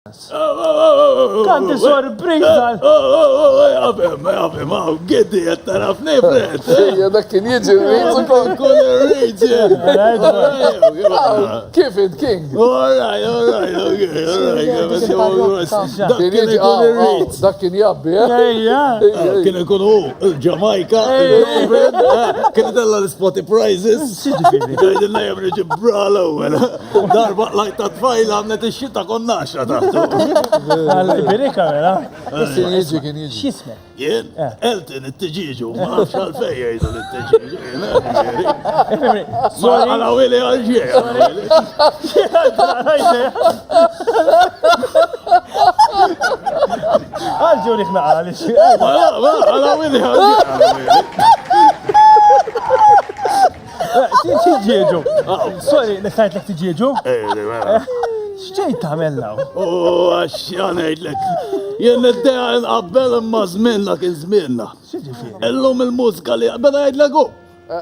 Kanti sorpriża! Għafem, għeddi jattarafni, Fred. Dak kien jieġi r-rizzu Kun il-rizzi. Kif it, King? All right. Dak kien jabbi, Kien ikunu il-Ġamajka, kien dalla l-Spotty Prizes. Għajdinna jemri ġibra l-ewel. Darba lajta tfajla għamnet il-xita konnaxa taħtu. Għal-Iberika, mela? Kien jieġi. Xisme? Jien, Elton it-tġiġu, ma nafx għal-fej jgħidu l-tġiġu. Għala wili għal-ġie. Għal-ġuri xnaqa għalix. Għala wili għal-ġie. Tiġieġu. Sorry, nistajt l-ek tiġieġu? Xġej tamellaw? Għaxjan għajdlek. Jien id-deja nqabbel imma zminna kien zminna. Illum il-mużika li għabbel għajdlek u.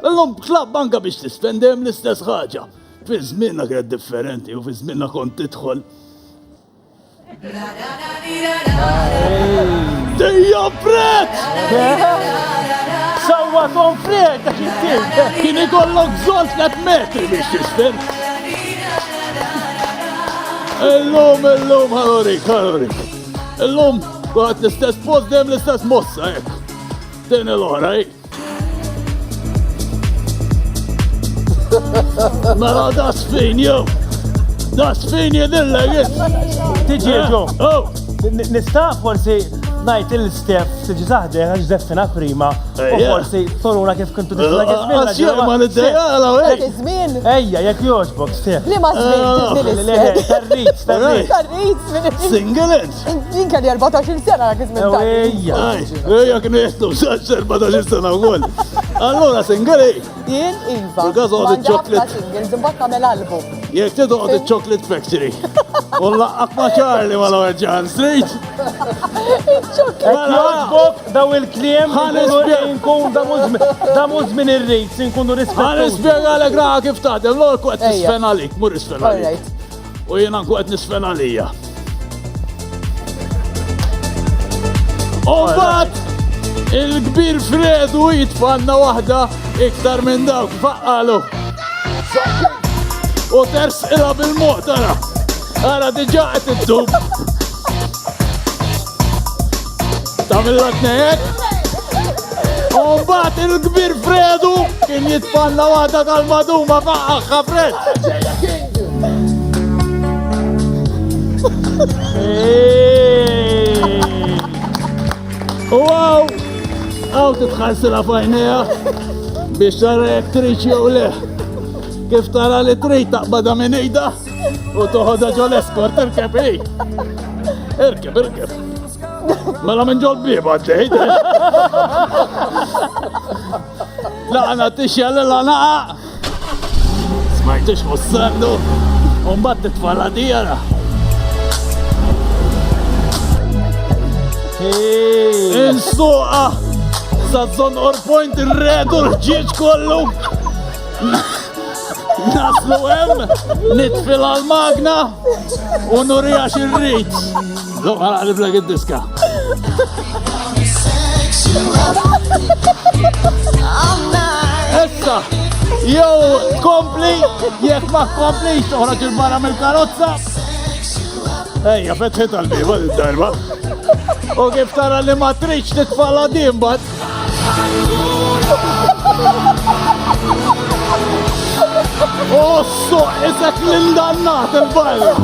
Illum klab banka biex tispendem l-istess ħaġa. Fi zminna kienet differenti u fi zminna kont tidħol. Dejja Fred! Sawa kon Fred, dak il-tim! Kien ikollok bżonn 3 metri biex tisfel. Illum, ħalorik. Illum, għat l-istess post dem l-istess mossa, ek. Din l-ora, ek. Mela da sfin, jow. Da sfin jedillek, ek. Tiġieġu. Oh, Nista' forsi najt il-Stef tiġi taħdek għax deffina prima u forsi toruna kif kuntu deffina għizmin. għasja ma n-id-deja, għala, ek. Żmien. Ejja, jek joġbok, Stef. Li ma żmien Tarriz. Tarriz minn Single-ed. Din kelli 14 sena dak iż-żmien tarriz. Ejja. kienu jistlu saċ 14 sena għol. Allora, single-ed. Jien iva. Fil-każ għod M'għandi il-chocolate. ħafna singles imbagħad nagħmel album. Jek tidoqgħod il-Chocolate Factory. U laqqak ma' Charlie ma' l-Ġan Street. Jek joġbok daw il-kliem nkun da mużmin ir-rejt, nkunu Għan rispettu. ispiega l graħa kif taħdem, l-għor kwet Ejja. nisfen għalik, mur nisfen għalik. Alright. U jena kwet nisfen għalija. Umbat, il-kbir Fredu jitfanna wahda iktar minn dawk faqqalu. U ters ila bil-mot, ara diġa għet id-dub. Tamilla t-nejek. Umbat il-kbir Fredu kien jitfanna wahda tal-maduma faqqaqa Fred. Wow! Għaw titħassila fajnija biex tara jek triċi u le. Kif tara li trid taqbada minn ejda u toħoda ġol eskort irkeb ej. Irkeb. Mela minn ġol biba għaddejt. Laqna tixja l-lanaqa. Smajtux mussandu. Umbat titfalla dijara. Insuqa! Sazzon point il-redu l-ġieġ kollu! Naslu hemm, nitfil għal-magna u nurija xirrit. Loqa għalibleg id-diska. Essa, jew tkompli, jek ma tkomplix toħroġ il-barra mill-karozza. Ejja, fetħet għal-biba d-darba. U kif tara li ma triċ titfalla dimbat. Osso, isek l-indannat il-bajra.